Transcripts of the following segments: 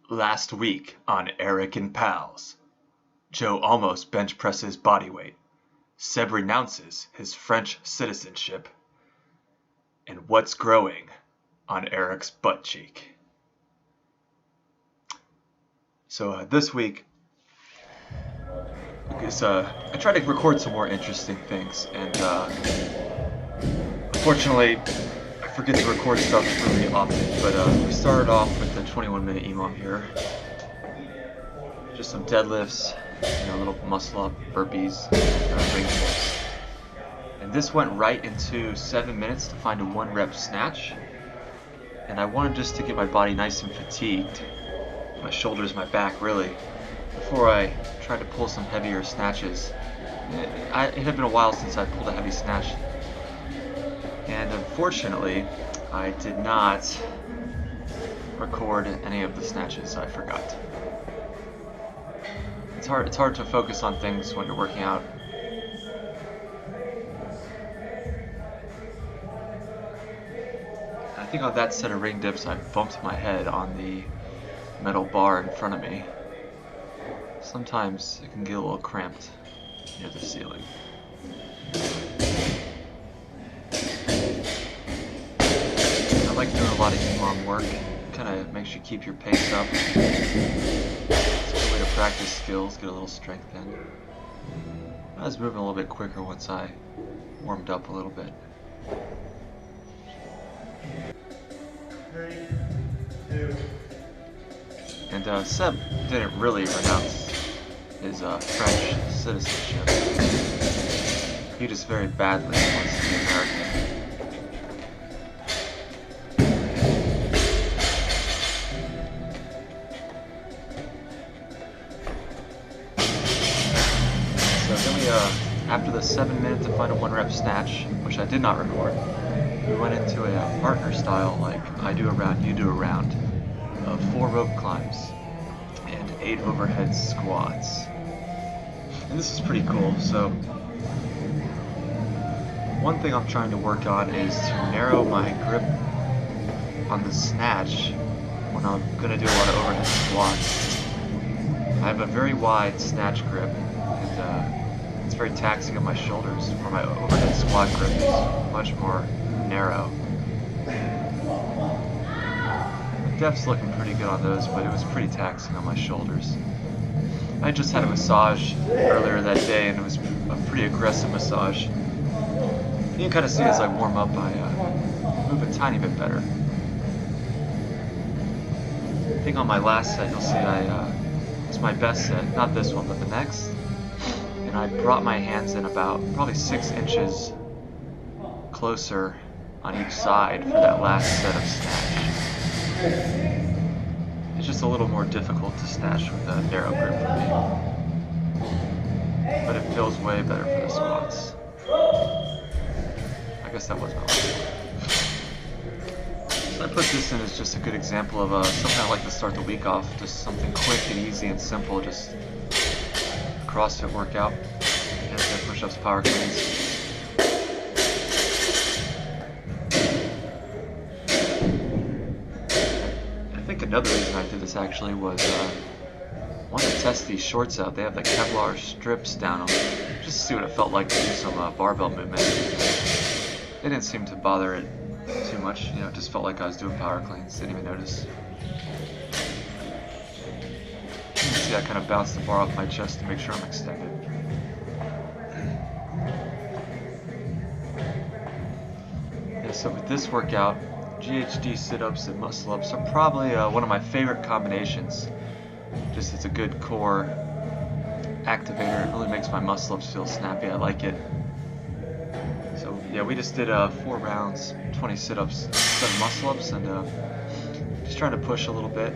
Last week on Eric and Pals, Joe almost bench presses bodyweight. Seb renounces his French citizenship. And what's growing on Eric's butt cheek? So this week, I tried to record some more interesting things, and unfortunately, I forget to record stuff really often. But we started off with the 21-minute emo here. Just some deadlifts, a little muscle up, burpees, ring pulls. And this went right into 7 minutes to find a 1-rep snatch. And I wanted just to get my body nice and fatigued, my shoulders, my back really, before I tried to pull some heavier snatches. It had been a while since I pulled a heavy snatch. And unfortunately, I did not record any of the snatches. I forgot. It's hard to focus on things when you're working out. I think on that set of ring dips, I bumped my head on the metal bar in front of me. Sometimes it can get a little cramped near the ceiling. I like doing a lot of EMOM work. Kind of makes you keep your pace up. It's a good way to practice skills, get a little strength in. I was moving a little bit quicker once I warmed up a little bit. And Seb didn't really renounce his French citizenship. He just very badly wants to be American. So then we, after the 7 minute to find a 1-rep snatch, which I did not record, we went into a partner style, like I do a round, you do a round, of 4 rope climbs and 8 overhead squats. And this is pretty cool. So one thing I'm trying to work on is to narrow my grip on the snatch when I'm going to do a lot of overhead squats. I have a very wide snatch grip, and it's very taxing on my shoulders, where my overhead squat grip is much more narrow. The depth's looking pretty good on those, but it was pretty taxing on my shoulders. I just had a massage earlier that day, and it was a pretty aggressive massage. You can kind of see as I warm up, I move a tiny bit better. I think on my last set, you'll see it's my best set, not this one, but the next. And I brought my hands in about probably 6 inches closer on each side for that last set of snatch. It's just a little more difficult to snatch with a narrow grip for me. But it feels way better for the squats. I guess that was my last one. So I put this in as just a good example of something I like to start the week off. Just something quick and easy and simple. Just a CrossFit workout. Handstand push-ups, power cleans. Another reason I did this actually was I wanted to test these shorts out. They have the Kevlar strips down them, just to see what it felt like to do some barbell movement. It didn't seem to bother it too much, it just felt like I was doing power cleans, didn't even notice. You can see I kind of bounced the bar off my chest to make sure I'm extended. Yeah, so with this workout, GHD sit-ups and muscle-ups are probably one of my favorite combinations. Just it's a good core activator. It really makes my muscle-ups feel snappy. I like it. So yeah, we just did 4 rounds, 20 sit-ups, 7 muscle-ups, and just trying to push a little bit.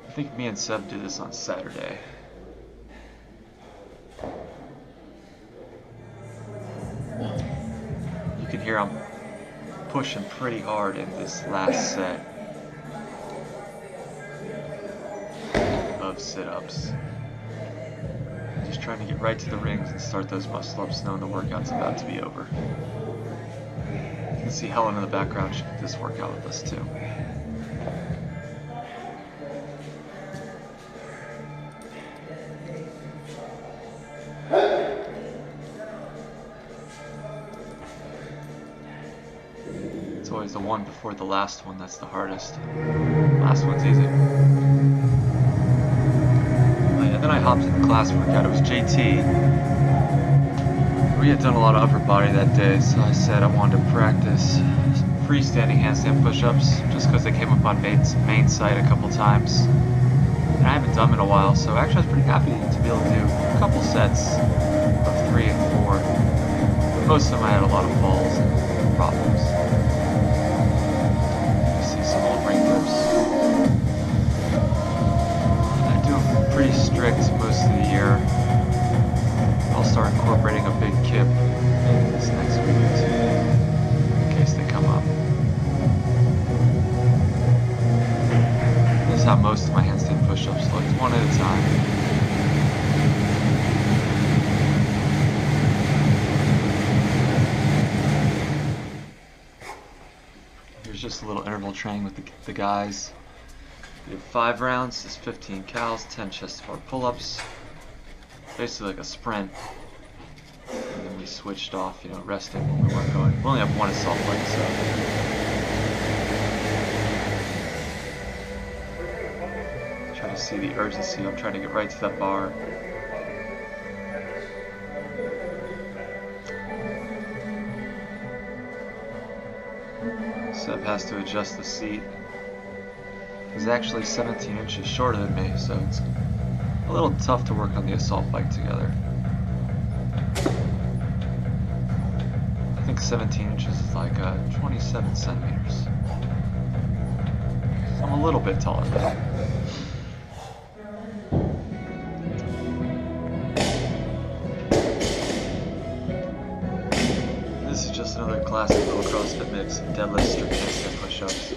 I think me and Seb did this on Saturday. You can hear I'm pushing pretty hard in this last set of sit-ups. Just trying to get right to the rings and start those muscle-ups knowing the workout's about to be over. You can see Helen in the background. She did this workout with us too. It's always the one before the last one that's the hardest. Last one's easy. Oh yeah, then I hopped in the class workout. It was JT. We had done a lot of upper body that day, so I said I wanted to practice freestanding handstand push-ups just because they came up on main site a couple times. And I haven't done them in a while, so actually I was pretty happy to be able to do a couple sets of 3 and 4. But most of them I had a lot of falls and problems. You see some old ring grips. I do them pretty strict most of the year. I'll start incorporating a big kip this next week or two, in case they come up. This is how most of my handstand push-ups look, one at a time. Here's just a little interval training with the guys. We have 5 rounds, it's 15 cals, 10 chest bar pull-ups. Basically like a sprint. And then we switched off, resting when we weren't going. We only have 1 assault leg, so try to see the urgency. I'm trying to get right to that bar. Seb has to adjust the seat. He's actually 17 inches shorter than me, so it's a little tough to work on the assault bike together. I think 17 inches is like 27 centimeters. So I'm a little bit taller than him. This is just another classic little CrossFit mix of deadlifts, strict handstand push-ups.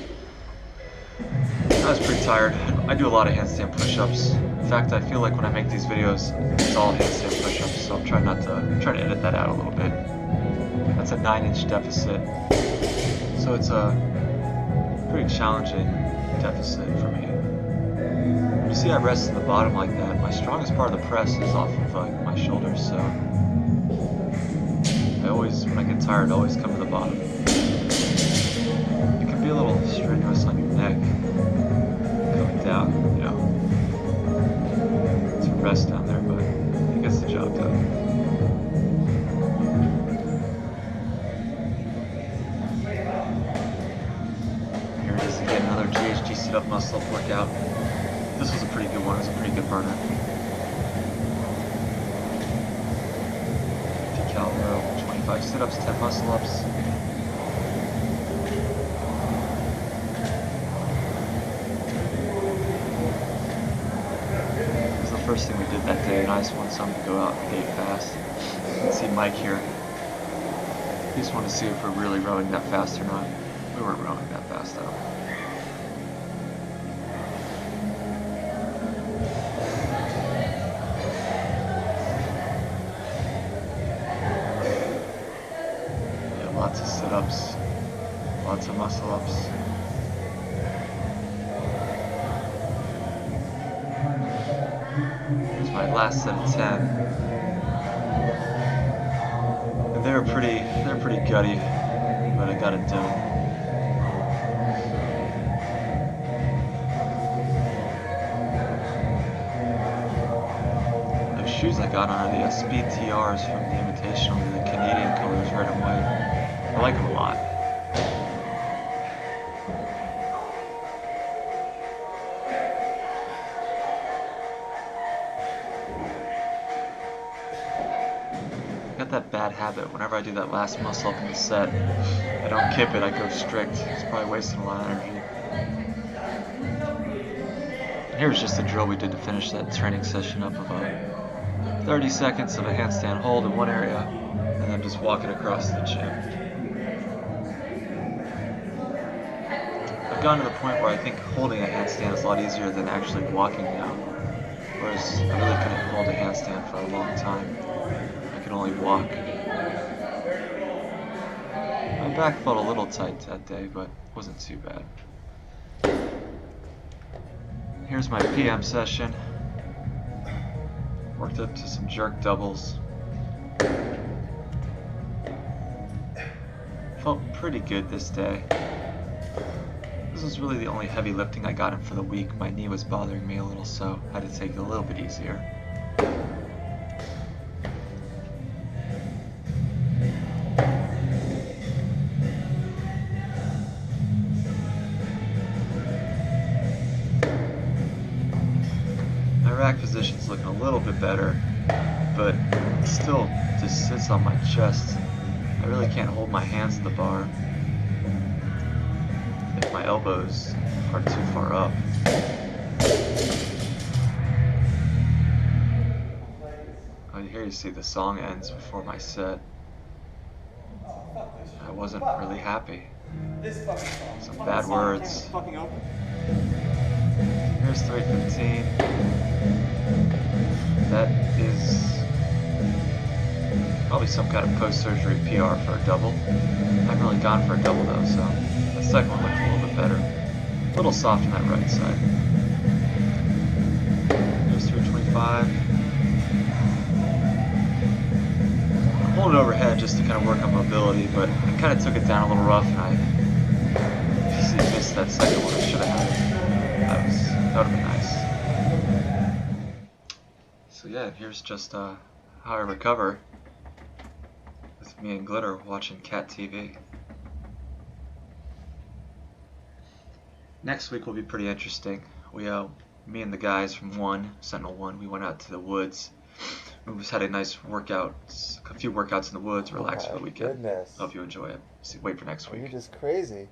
I was pretty tired. I do a lot of handstand push-ups. In fact, I feel like when I make these videos, it's all handstand push-ups, so I'm trying to edit that out a little bit. That's a 9-inch deficit, so it's a pretty challenging deficit for me. You see, I rest in the bottom like that. My strongest part of the press is off of my shoulders, so I always, when I get tired, I always come to the bottom. It can be a little strenuous on your neck. Coming down, to rest down there, but it gets the job done. Here it is again, another GHG sit-up muscle-up workout. This was a pretty good one, it was a pretty good burner. 50 cal row, 25 sit-ups, 10 muscle-ups. First thing we did that day, and I just wanted something to go out and date fast. You can see Mike here. He just wanted to see if we're really rowing that fast or not. We weren't rowing that fast though. Yeah, lots of sit-ups, lots of muscle-ups. Here's my last set of 10. And they're pretty gutty, but I got it done. Those shoes I got on are the Speed TRs from the Invitational, the Canadian colors, red and white. I like them a lot. That bad habit. Whenever I do that last muscle up in the set, I don't kip it, I go strict. It's probably wasting a lot of energy. And here's just a drill we did to finish that training session up of 30 seconds of a handstand hold in one area, and then just walking across the gym. I've gotten to the point where I think holding a handstand is a lot easier than actually walking now. Whereas I really couldn't hold a handstand for a long time. I could only walk. back felt a little tight that day, but wasn't too bad. Here's my PM session. Worked up to some jerk doubles. Felt pretty good this day. This was really the only heavy lifting I got in for the week. My knee was bothering me a little, so I had to take it a little bit easier. My rack position's looking a little bit better, but it still just sits on my chest. I really can't hold my hands in the bar if my elbows are too far up. Here you see the song ends before my set. I wasn't really happy. Some bad words. Here's 315. That is probably some kind of post-surgery PR for a double. I haven't really gone for a double though, so the second one looked a little bit better. A little soft on that right side. Here's 325. I pulled it overhead just to kind of work on mobility, but I kind of took it down a little rough, and I missed that second one. I should have had it. That would have been nice. So yeah, here's just how I recover with me and Glitter watching Cat TV. Next week will be pretty interesting. Me and the guys from Sentinel 1, we went out to the woods. We just had a nice workout, a few workouts in the woods, relaxed for the weekend. Goodness. Hope you enjoy it. Wait for next week. You're just crazy.